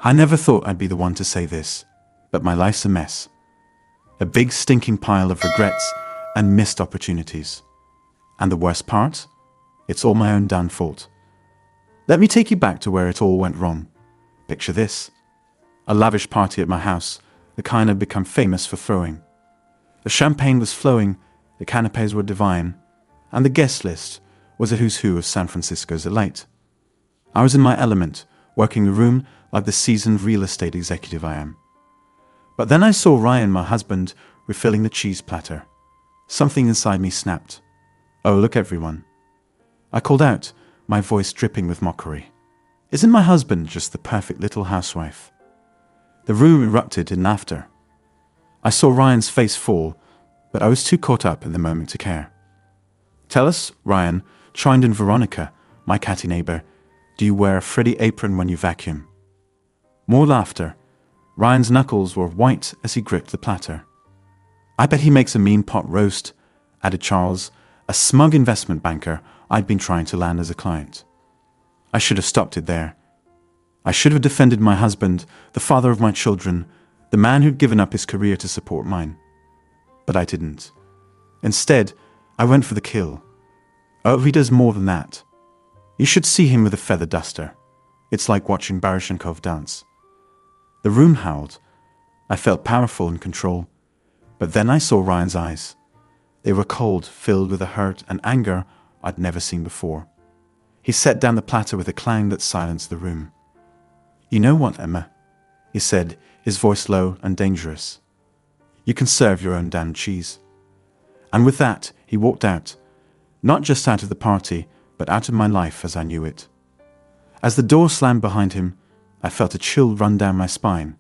I never thought I'd be the one to say this, but my life's a mess. A big stinking pile of regrets and missed opportunities. And the worst part? It's all my own damn fault. Let me take you back to where it all went wrong. Picture this. A lavish party at my house, the kind I'd become famous for throwing. The champagne was flowing, the canapes were divine, and the guest list was a who's who of San Francisco's elite. I was in my element, working the room like the seasoned real estate executive I am. But then I saw Ryan, my husband, refilling the cheese platter. Something inside me snapped. Oh, look everyone. I called out, my voice dripping with mockery. Isn't my husband just the perfect little housewife? The room erupted in laughter. I saw Ryan's face fall, but I was too caught up in the moment to care. Tell us, Ryan, chimed in Veronica, my catty neighbor, do you wear a frilly apron when you vacuum? More laughter. Ryan's knuckles were white as he gripped the platter. I bet he makes a mean pot roast, added Charles, a smug investment banker I'd been trying to land as a client. I should have stopped it there. I should have defended my husband, the father of my children, the man who'd given up his career to support mine. But I didn't. Instead, I went for the kill. Oh, he does more than that. You should see him with a feather duster. It's like watching Baryshnikov dance. The room howled. I felt powerful in control. But then I saw Ryan's eyes. They were cold, filled with a hurt and anger I'd never seen before. He set down the platter with a clang that silenced the room. You know what, Emma? He said, his voice low and dangerous. You can serve your own damn cheese. And with that, he walked out. Not just out of the party, but out of my life as I knew it. As the door slammed behind him, I felt a chill run down my spine.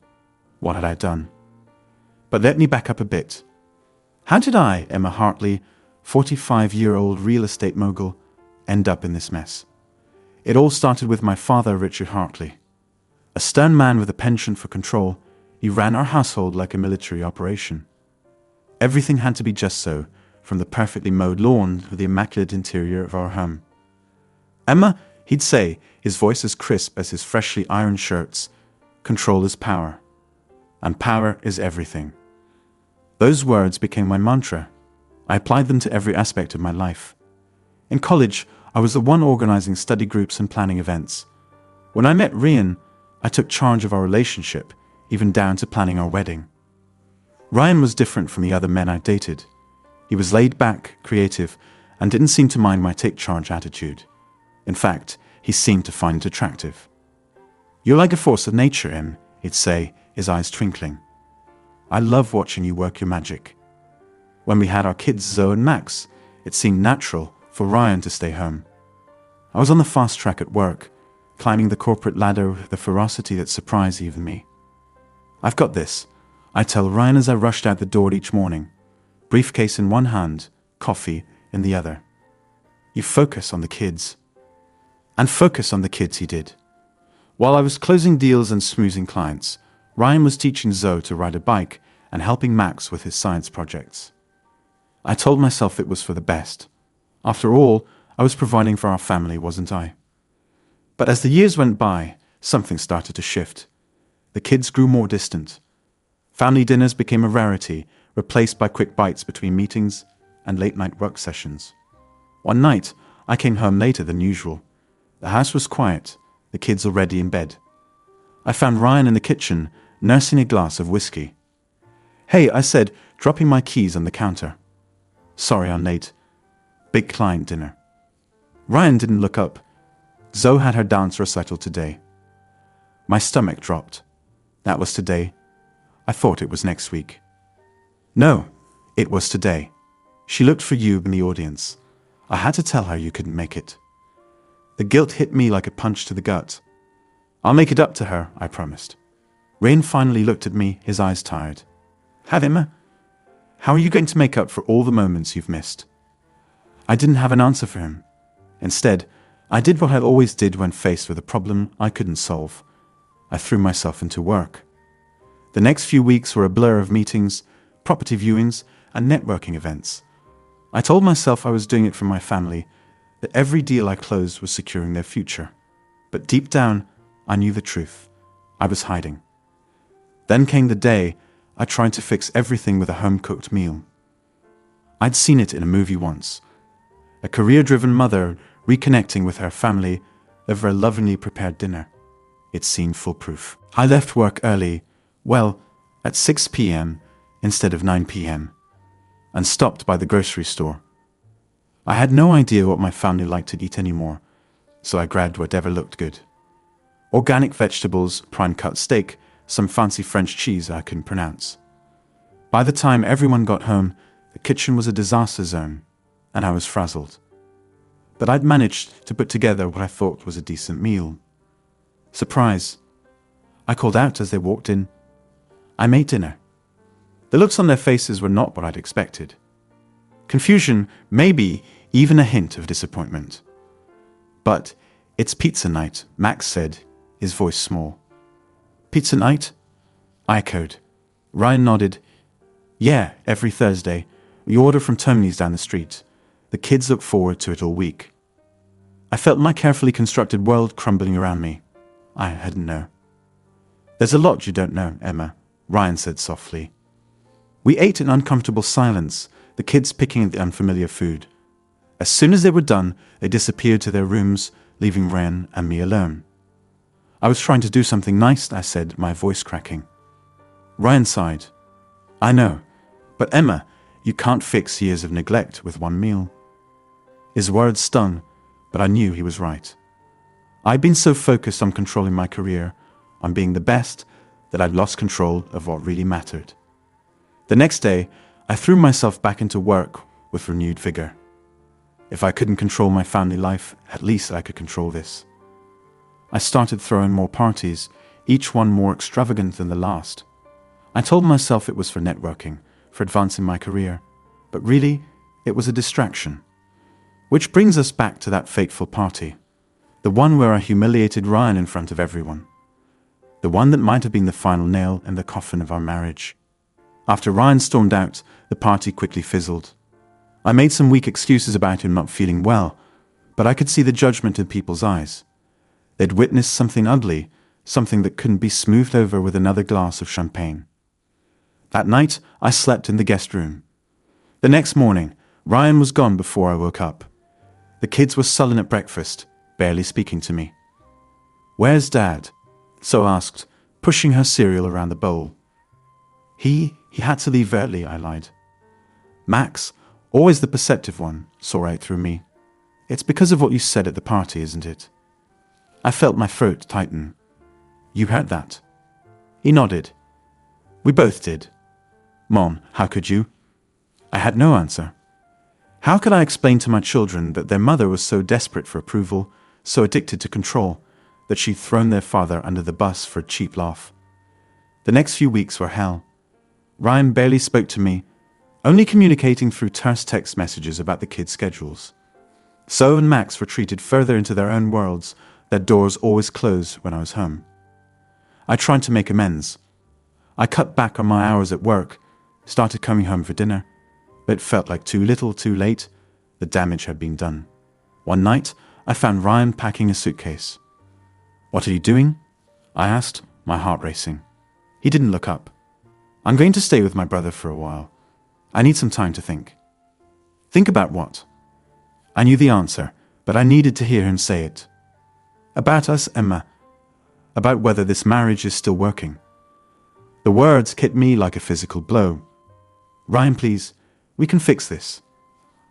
What had I done? But let me back up a bit. How did I, Emma Hartley, 45-year-old real estate mogul, end up in this mess? It all started with my father, Richard Hartley. A stern man with a penchant for control, he ran our household like a military operation. Everything had to be just so, from the perfectly mowed lawn to the immaculate interior of our home. Emma, he'd say, his voice as crisp as his freshly ironed shirts, control is power. And power is everything. Those words became my mantra. I applied them to every aspect of my life. In college, I was the one organizing study groups and planning events. When I met Ryan, I took charge of our relationship, even down to planning our wedding. Ryan was different from the other men I dated. He was laid back, creative, and didn't seem to mind my take-charge attitude. In fact, he seemed to find it attractive. You're like a force of nature, Em, he'd say, his eyes twinkling. I love watching you work your magic. When we had our kids Zoe and Max, it seemed natural for Ryan to stay home. I was on the fast track at work, climbing the corporate ladder with a ferocity that surprised even me. I've got this, I tell Ryan as I rushed out the door each morning, briefcase in one hand, coffee in the other. You focus on the kids. And focus on the kids he did. While I was closing deals and smoozing clients, Ryan was teaching Zoe to ride a bike and helping Max with his science projects. I told myself it was for the best. After all, I was providing for our family, wasn't I? But as the years went by, something started to shift. The kids grew more distant. Family dinners became a rarity, replaced by quick bites between meetings and late-night work sessions. One night, I came home later than usual. The house was quiet, the kids already in bed. I found Ryan in the kitchen, nursing a glass of whiskey. Hey, I said, dropping my keys on the counter. Sorry I'm late. Big client dinner. Ryan didn't look up. Zoe had her dance recital today. My stomach dropped. That was today. I thought it was next week. No, it was today. She looked for you in the audience. I had to tell her you couldn't make it. The guilt hit me like a punch to the gut. I'll make it up to her, I promised. Rain finally looked at me, his eyes tired. Have Emma? How are you going to make up for all the moments you've missed? I didn't have an answer for him. Instead, I did what I always did when faced with a problem I couldn't solve. I threw myself into work. The next few weeks were a blur of meetings, property viewings, and networking events. I told myself I was doing it for my family, that every deal I closed was securing their future. But deep down, I knew the truth. I was hiding. Then came the day I tried to fix everything with a home-cooked meal. I'd seen it in a movie once. A career-driven mother reconnecting with her family over a lovingly prepared dinner. It seemed foolproof. I left work early, at 6 p.m. instead of 9 p.m., and stopped by the grocery store. I had no idea what my family liked to eat anymore, so I grabbed whatever looked good. Organic vegetables, prime-cut steak, some fancy French cheese I couldn't pronounce. By the time everyone got home, the kitchen was a disaster zone, and I was frazzled. But I'd managed to put together what I thought was a decent meal. Surprise! I called out as they walked in. I made dinner. The looks on their faces were not what I'd expected. Confusion, maybe even a hint of disappointment. But it's pizza night, Max said, his voice small. Pizza night? I echoed. Ryan nodded. Yeah, every Thursday. We order from Tony's down the street. The kids look forward to it all week. I felt my carefully constructed world crumbling around me. I hadn't known. There's a lot you don't know, Emma, Ryan said softly. We ate in uncomfortable silence, the kids picking at the unfamiliar food. As soon as they were done, they disappeared to their rooms, leaving Ryan and me alone. I was trying to do something nice, I said, my voice cracking. Ryan sighed. I know, but Emma, you can't fix years of neglect with one meal. His words stung, but I knew he was right. I'd been so focused on controlling my career, on being the best, that I'd lost control of what really mattered. The next day, I threw myself back into work with renewed vigor. If I couldn't control my family life, at least I could control this. I started throwing more parties, each one more extravagant than the last. I told myself it was for networking, for advancing my career, but really, it was a distraction. Which brings us back to that fateful party, the one where I humiliated Ryan in front of everyone, the one that might have been the final nail in the coffin of our marriage. After Ryan stormed out, the party quickly fizzled. I made some weak excuses about him not feeling well, but I could see the judgment in people's eyes. They'd witnessed something ugly, something that couldn't be smoothed over with another glass of champagne. That night, I slept in the guest room. The next morning, Ryan was gone before I woke up. The kids were sullen at breakfast, barely speaking to me. Where's Dad? So asked, pushing her cereal around the bowl. He had to leave early, I lied. Max, always the perceptive one, saw right through me. It's because of what you said at the party, isn't it? I felt my throat tighten. You heard that? He nodded. We both did. Mom, how could you? I had no answer. How could I explain to my children that their mother was so desperate for approval, so addicted to control, that she'd thrown their father under the bus for a cheap laugh? The next few weeks were hell. Ryan barely spoke to me, only communicating through terse text messages about the kids' schedules. So and Max retreated further into their own worlds, their doors always closed when I was home. I tried to make amends. I cut back on my hours at work, started coming home for dinner, but it felt like too little, too late. The damage had been done. One night, I found Ryan packing a suitcase. What are you doing? I asked, my heart racing. He didn't look up. I'm going to stay with my brother for a while. I need some time to think. Think about what? I knew the answer, but I needed to hear him say it. About us, Emma. About whether this marriage is still working. The words hit me like a physical blow. Ryan, please, we can fix this.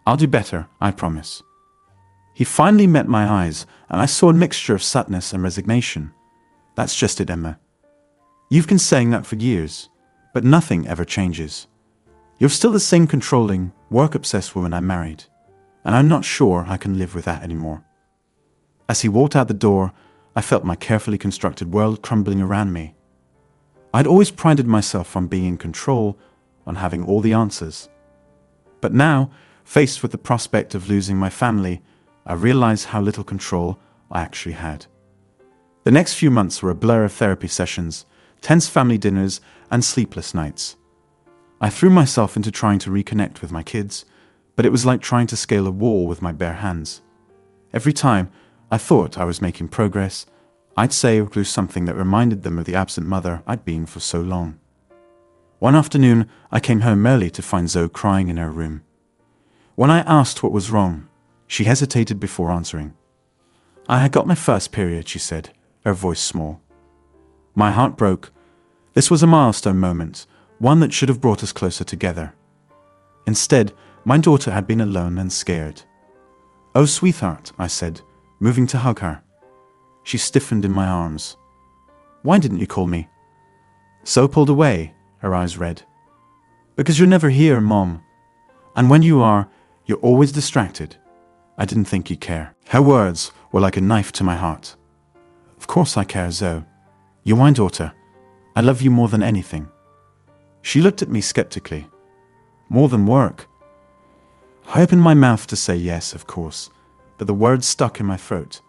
I'll do better, I promise. He finally met my eyes, and I saw a mixture of sadness and resignation. That's just it, Emma. You've been saying that for years, but nothing ever changes. You're still the same controlling, work-obsessed woman I married, and I'm not sure I can live with that anymore. As he walked out the door, I felt my carefully constructed world crumbling around me. I'd always prided myself on being in control, on having all the answers. But now, faced with the prospect of losing my family, I realized how little control I actually had. The next few months were a blur of therapy sessions, tense family dinners, and sleepless nights. I threw myself into trying to reconnect with my kids, but it was like trying to scale a wall with my bare hands. Every time I thought I was making progress, I'd say or do something that reminded them of the absent mother I'd been for so long. One afternoon, I came home early to find Zoe crying in her room. When I asked what was wrong, she hesitated before answering. I had got my first period, she said, her voice small. My heart broke. This was a milestone moment, one that should have brought us closer together. Instead, my daughter had been alone and scared. "Oh, sweetheart," I said, moving to hug her. She stiffened in my arms. "Why didn't you call me?" Zoe pulled away, her eyes red. "Because you're never here, Mom. And when you are, you're always distracted. I didn't think you'd care." Her words were like a knife to my heart. "Of course I care, Zoe. You're my daughter. I love you more than anything." She looked at me skeptically. "More than work?" I opened my mouth to say yes, of course, but the words stuck in my throat.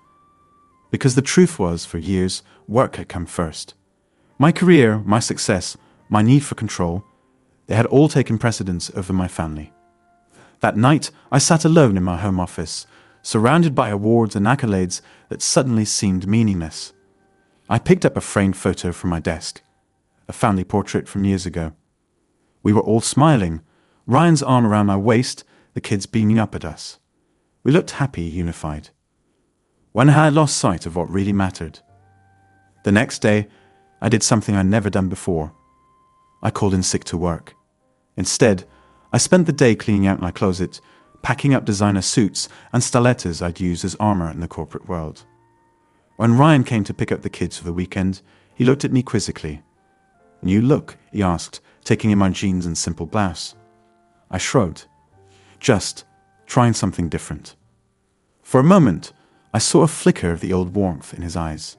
Because the truth was, for years, work had come first. My career, my success, my need for control, they had all taken precedence over my family. That night, I sat alone in my home office, surrounded by awards and accolades that suddenly seemed meaningless. I picked up a framed photo from my desk, a family portrait from years ago. We were all smiling, Ryan's arm around my waist, the kids beaming up at us. We looked happy, unified. When I had lost sight of what really mattered. The next day, I did something I'd never done before. I called in sick to work. Instead, I spent the day cleaning out my closet, packing up designer suits and stilettos I'd use as armor in the corporate world. When Ryan came to pick up the kids for the weekend, he looked at me quizzically. "New look?" he asked, taking in my jeans and simple blouse. I shrugged. Just trying something different. For a moment, I saw a flicker of the old warmth in his eyes,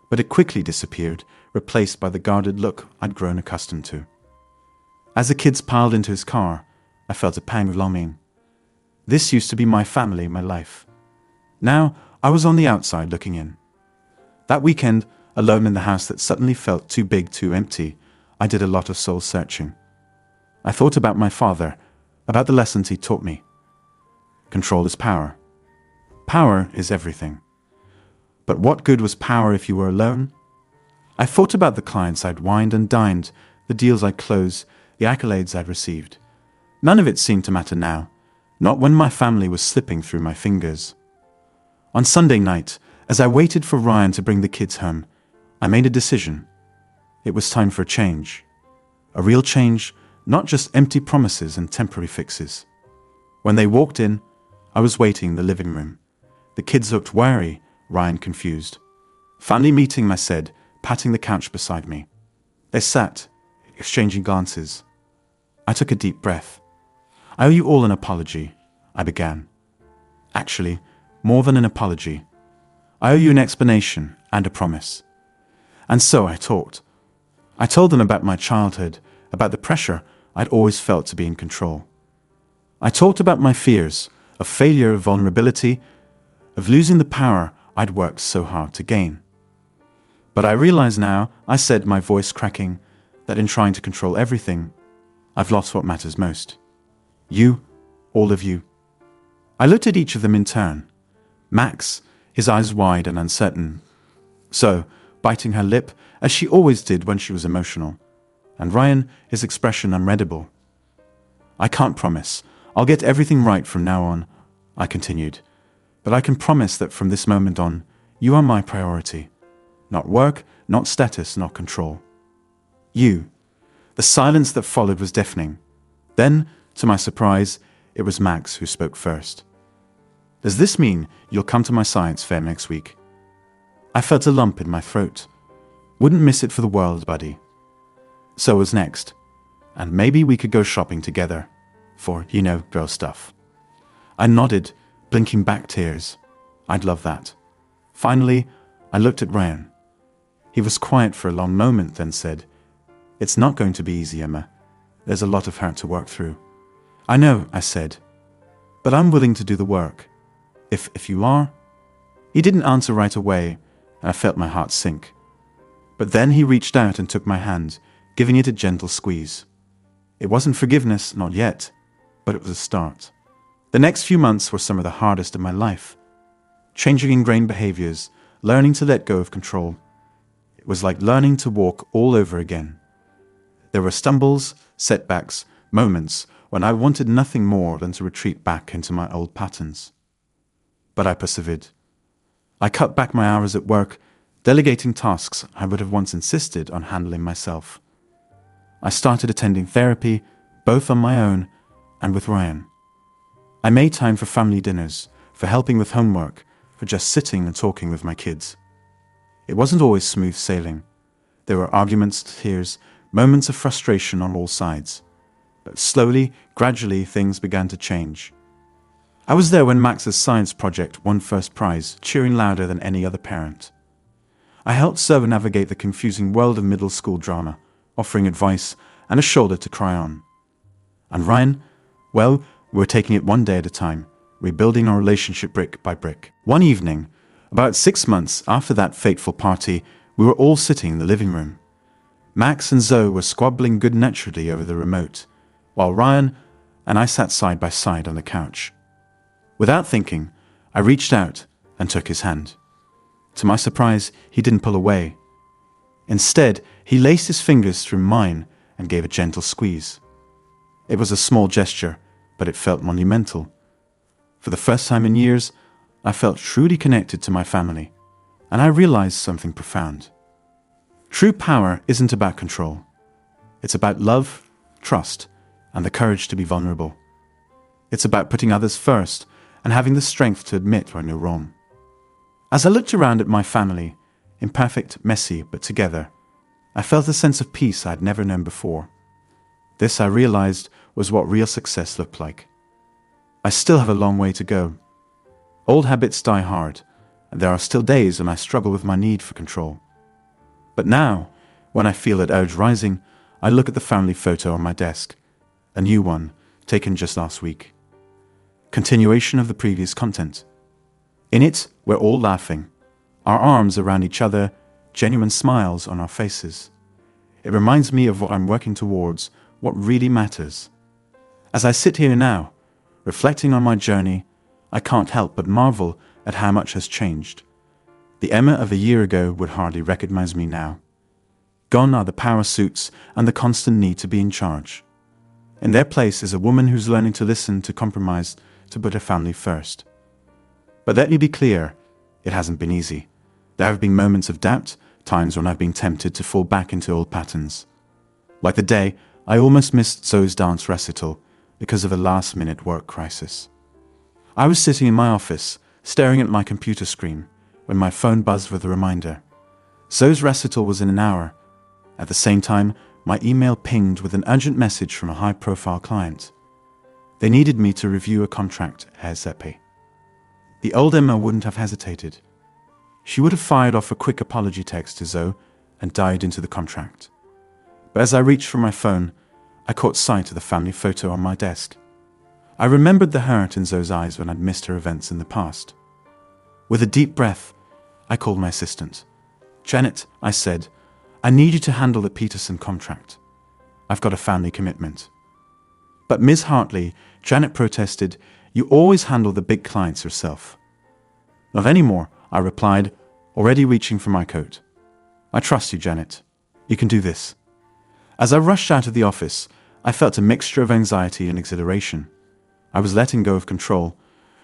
but it quickly disappeared, replaced by the guarded look I'd grown accustomed to. As the kids piled into his car, I felt a pang of longing. This used to be my family, my life. Now, I was on the outside looking in. That weekend, alone in the house that suddenly felt too big, too empty, I did a lot of soul searching. I thought about my father, about the lessons he taught me. Control is power. Power is everything. But what good was power if you were alone? I thought about the clients I'd wined and dined, the deals I'd closed, the accolades I'd received. None of it seemed to matter now, not when my family was slipping through my fingers. On Sunday night, as I waited for Ryan to bring the kids home, I made a decision. It was time for a change. A real change, not just empty promises and temporary fixes. When they walked in, I was waiting in the living room. The kids looked wary, Ryan confused. "Family meeting," I said, patting the couch beside me. They sat, exchanging glances. I took a deep breath. "I owe you all an apology," I began. "Actually, more than an apology. I owe you an explanation and a promise." And so I talked. I told them about my childhood, about the pressure I'd always felt to be in control. I talked about my fears of failure, of vulnerability, of losing the power I'd worked so hard to gain. But I realize now, I said, my voice cracking, that in trying to control everything, I've lost what matters most. You, all of you. I looked at each of them in turn. Max, his eyes wide and uncertain. So, biting her lip, as she always did when she was emotional. And Ryan, his expression unreadable. "I can't promise. I'll get everything right from now on," I continued. "But I can promise that from this moment on, you are my priority. Not work, not status, not control. You." The silence that followed was deafening. Then, to my surprise, it was Max who spoke first. "Does this mean you'll come to my science fair next week?" I felt a lump in my throat. Wouldn't miss it for the world, buddy. So was next. And maybe we could go shopping together. For, girl stuff. I nodded, blinking back tears. I'd love that. Finally, I looked at Ryan. He was quiet for a long moment, then said, "It's not going to be easy, Emma. There's a lot of hurt to work through." "I know," I said. "But I'm willing to do the work. If you are?" He didn't answer right away, and I felt my heart sink. But then he reached out and took my hand, giving it a gentle squeeze. It wasn't forgiveness, not yet, but it was a start. The next few months were some of the hardest of my life. Changing ingrained behaviors, learning to let go of control. It was like learning to walk all over again. There were stumbles, setbacks, moments when I wanted nothing more than to retreat back into my old patterns. But I persevered. I cut back my hours at work, delegating tasks I would have once insisted on handling myself. I started attending therapy, both on my own and with Ryan. I made time for family dinners, for helping with homework, for just sitting and talking with my kids. It wasn't always smooth sailing. There were arguments, tears, moments of frustration on all sides. But slowly, gradually, things began to change. I was there when Max's science project won first prize, cheering louder than any other parent. I helped Zoe navigate the confusing world of middle school drama, offering advice and a shoulder to cry on. And Ryan, well, we were taking it one day at a time, rebuilding our relationship brick by brick. One evening, about 6 months after that fateful party, we were all sitting in the living room. Max and Zoe were squabbling good-naturedly over the remote, while Ryan and I sat side by side on the couch. Without thinking, I reached out and took his hand. To my surprise, he didn't pull away. Instead, he laced his fingers through mine and gave a gentle squeeze. It was a small gesture, but it felt monumental. For the first time in years, I felt truly connected to my family, and I realized something profound. True power isn't about control. It's about love, trust, and the courage to be vulnerable. It's about putting others first and having the strength to admit when you're wrong. As I looked around at my family, imperfect, messy, but together, I felt a sense of peace I'd never known before. This, I realized, was what real success looked like. I still have a long way to go. Old habits die hard, and there are still days when I struggle with my need for control. But now, when I feel that urge rising, I look at the family photo on my desk, a new one taken just last week. Continuation of the previous content. In it, we're all laughing, our arms around each other, genuine smiles on our faces. It reminds me of what I'm working towards, what really matters. As I sit here now, reflecting on my journey, I can't help but marvel at how much has changed. The Emma of a year ago would hardly recognize me now. Gone are the power suits and the constant need to be in charge. In their place is a woman who's learning to listen, to compromise, to put her family first. But let me be clear, it hasn't been easy. There have been moments of doubt, times when I've been tempted to fall back into old patterns. Like the day I almost missed Zoe's dance recital because of a last-minute work crisis. I was sitting in my office, staring at my computer screen, when my phone buzzed with a reminder. Zoe's recital was in an hour. At the same time, my email pinged with an urgent message from a high-profile client. They needed me to review a contract ASAP. The old Emma wouldn't have hesitated. She would have fired off a quick apology text to Zoe and dived into the contract. But as I reached for my phone, I caught sight of the family photo on my desk. I remembered the hurt in Zoe's eyes when I'd missed her events in the past. With a deep breath, I called my assistant. "Janet," I said, "I need you to handle the Peterson contract. I've got a family commitment." "But Ms. Hartley," Janet protested, "you always handle the big clients yourself." "Not anymore," I replied, already reaching for my coat. "I trust you, Janet. You can do this." As I rushed out of the office, I felt a mixture of anxiety and exhilaration. I was letting go of control,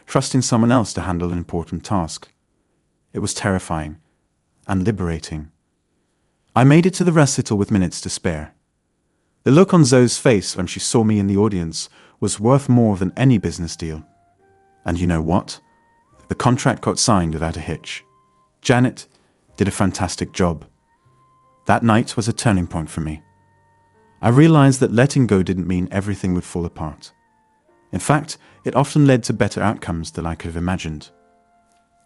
trusting someone else to handle an important task. It was terrifying and liberating. I made it to the recital with minutes to spare. The look on Zoe's face when she saw me in the audience was worth more than any business deal. And you know what? The contract got signed without a hitch. Janet did a fantastic job. That night was a turning point for me. I realized that letting go didn't mean everything would fall apart. In fact, it often led to better outcomes than I could have imagined.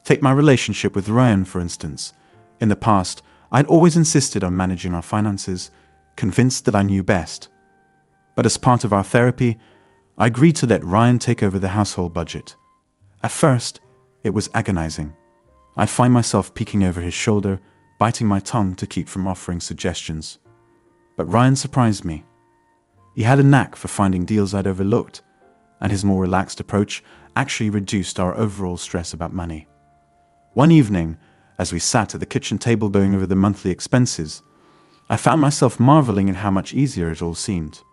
Take my relationship with Ryan, for instance. In the past, I'd always insisted on managing our finances, convinced that I knew best. But as part of our therapy, I agreed to let Ryan take over the household budget. At first, it was agonizing. I'd find myself peeking over his shoulder, biting my tongue to keep from offering suggestions. But Ryan surprised me. He had a knack for finding deals I'd overlooked, and his more relaxed approach actually reduced our overall stress about money. One evening, As we sat at the kitchen table going over the monthly expenses, I found myself marveling at how much easier it all seemed.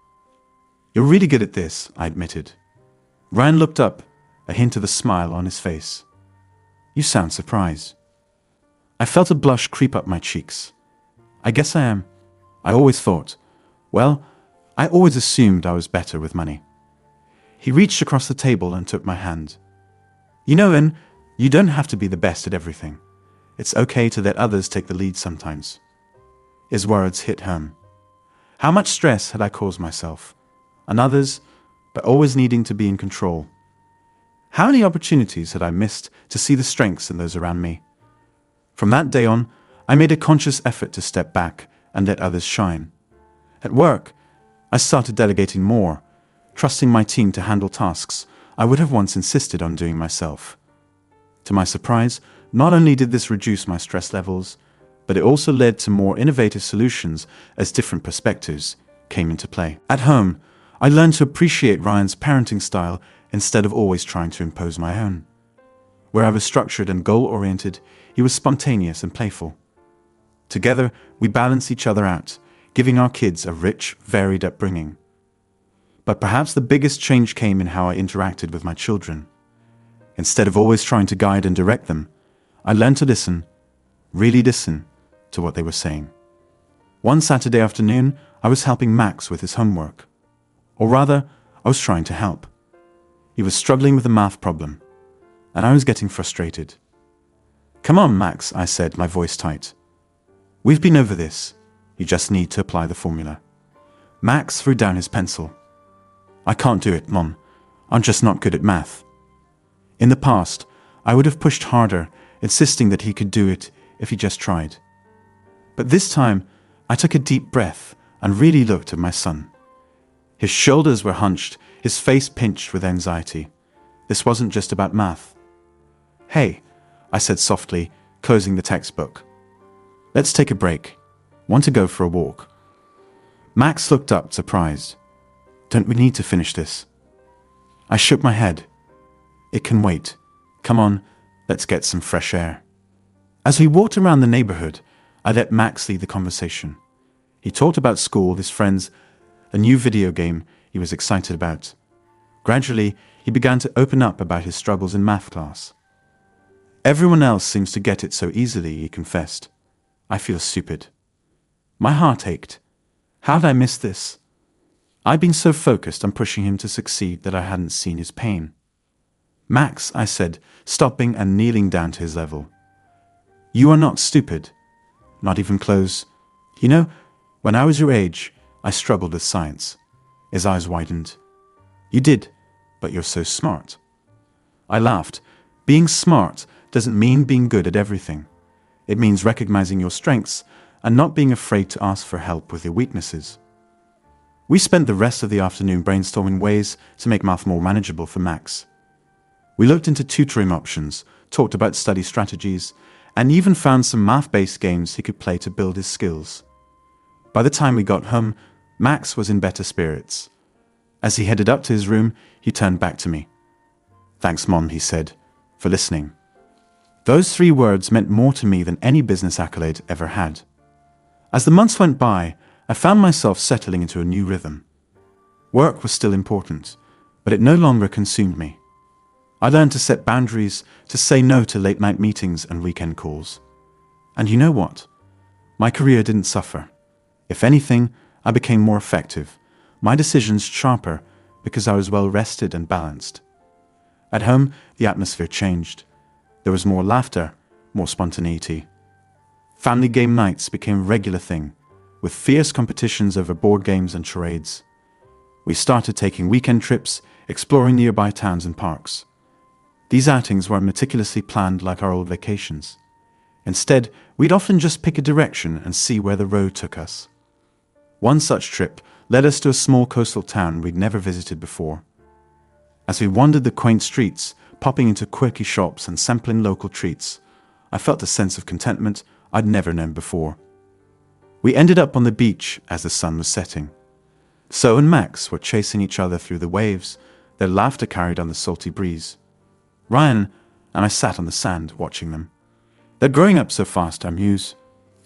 "You're really good at this," I admitted. Ryan looked up, a hint of a smile on his face. "You sound surprised." I felt a blush creep up my cheeks. "I guess I am. I always thought. Well, I always assumed I was better with money." He reached across the table and took my hand. "You know, Ian, you don't have to be the best at everything. It's okay to let others take the lead sometimes." His words hit home. How much stress had I caused myself? On others, but always needing to be in control. How many opportunities had I missed to see the strengths in those around me? From that day on, I made a conscious effort to step back and let others shine. At work, I started delegating more, trusting my team to handle tasks I would have once insisted on doing myself. To my surprise, not only did this reduce my stress levels, but it also led to more innovative solutions as different perspectives came into play. At home, I learned to appreciate Ryan's parenting style instead of always trying to impose my own. Where I was structured and goal-oriented, he was spontaneous and playful. Together, we balanced each other out, giving our kids a rich, varied upbringing. But perhaps the biggest change came in how I interacted with my children. Instead of always trying to guide and direct them, I learned to listen, really listen, to what they were saying. One Saturday afternoon, I was helping Max with his homework. Or rather, I was trying to help. He was struggling with a math problem, and I was getting frustrated. "Come on, Max," I said, my voice tight. "We've been over this. You just need to apply the formula." Max threw down his pencil. "I can't do it, Mom. I'm just not good at math." In the past, I would have pushed harder, insisting that he could do it if he just tried. But this time, I took a deep breath and really looked at my son. His shoulders were hunched, his face pinched with anxiety. This wasn't just about math. "Hey," I said softly, closing the textbook. "Let's take a break. Want to go for a walk?" Max looked up, surprised. "Don't we need to finish this?" I shook my head. "It can wait. Come on, let's get some fresh air." As we walked around the neighborhood, I let Max lead the conversation. He talked about school, his friends, a new video game he was excited about. Gradually, he began to open up about his struggles in math class. "Everyone else seems to get it so easily," he confessed. "I feel stupid." My heart ached. How did I miss this? I'd been so focused on pushing him to succeed that I hadn't seen his pain. "Max," I said, stopping and kneeling down to his level. "You are not stupid. Not even close. You know, when I was your age, I struggled with science." His eyes widened. "You did, but you're so smart." I laughed. Being smart doesn't mean being good at everything. It means recognizing your strengths and not being afraid to ask for help with your weaknesses. We spent the rest of the afternoon brainstorming ways to make math more manageable for Max. We looked into tutoring options, talked about study strategies, and even found some math-based games he could play to build his skills. By the time we got home, Max was in better spirits. As he headed up to his room, he turned back to me. "Thanks, Mom," he said, "for listening." Those 3 words meant more to me than any business accolade ever had. As the months went by, I found myself settling into a new rhythm. Work was still important, but it no longer consumed me. I learned to set boundaries, to say no to late-night meetings and weekend calls. And you know what? My career didn't suffer. If anything, I became more effective, my decisions sharper, because I was well-rested and balanced. At home, the atmosphere changed. There was more laughter, more spontaneity. Family game nights became a regular thing, with fierce competitions over board games and charades. We started taking weekend trips, exploring nearby towns and parks. These outings weren't meticulously planned like our old vacations. Instead, we'd often just pick a direction and see where the road took us. One such trip led us to a small coastal town we'd never visited before. As we wandered the quaint streets, popping into quirky shops and sampling local treats, I felt a sense of contentment I'd never known before. We ended up on the beach as the sun was setting. So and Max were chasing each other through the waves, their laughter carried on the salty breeze. Ryan and I sat on the sand watching them. They're growing up so fast, I muse.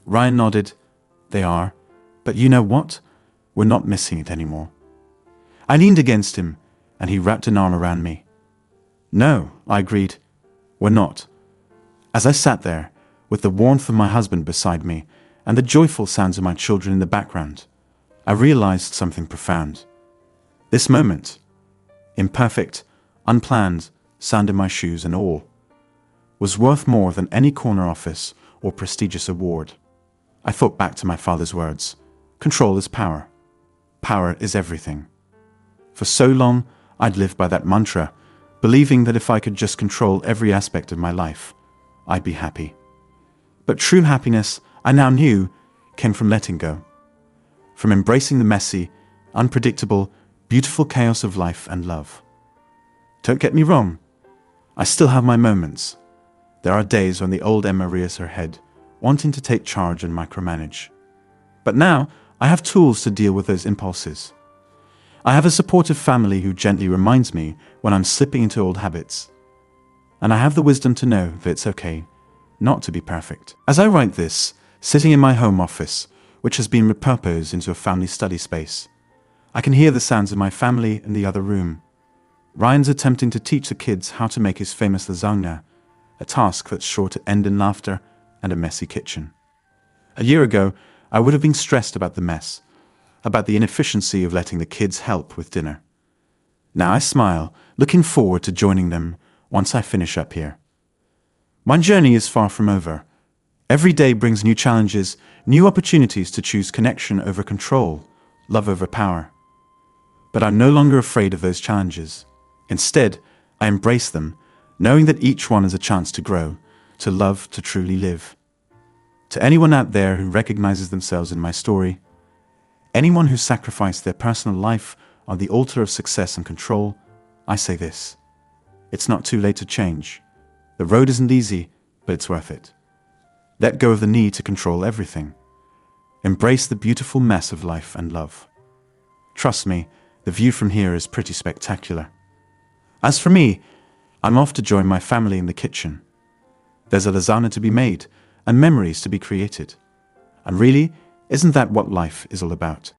Ryan nodded. They are. But you know what? We're not missing it anymore. I leaned against him, and he wrapped an arm around me. No, I agreed. We're not. As I sat there, with the warmth of my husband beside me, and the joyful sounds of my children in the background, I realized something profound. This moment, imperfect, unplanned, sand in my shoes and all, was worth more than any corner office or prestigious award. I thought back to my father's words. Control is power. Power is everything. For so long, I'd lived by that mantra, believing that if I could just control every aspect of my life, I'd be happy. But true happiness, I now knew, came from letting go. From embracing the messy, unpredictable, beautiful chaos of life and love. Don't get me wrong. I still have my moments. There are days when the old Emma rears her head, wanting to take charge and micromanage. But now, I have tools to deal with those impulses. I have a supportive family who gently reminds me when I'm slipping into old habits. And I have the wisdom to know that it's okay not to be perfect. As I write this, sitting in my home office, which has been repurposed into a family study space, I can hear the sounds of my family in the other room. Ryan's attempting to teach the kids how to make his famous lasagna, a task that's sure to end in laughter and a messy kitchen. A year ago, I would have been stressed about the mess, about the inefficiency of letting the kids help with dinner. Now I smile, looking forward to joining them once I finish up here. My journey is far from over. Every day brings new challenges, new opportunities to choose connection over control, love over power. But I'm no longer afraid of those challenges. Instead, I embrace them, knowing that each one is a chance to grow, to love, to truly live. To anyone out there who recognizes themselves in my story, anyone who sacrificed their personal life on the altar of success and control, I say this: it's not too late to change. The road isn't easy, but it's worth it. Let go of the need to control everything. Embrace the beautiful mess of life and love. Trust me, the view from here is pretty spectacular. As for me, I'm off to join my family in the kitchen. There's a lasagna to be made and memories to be created. And really, isn't that what life is all about?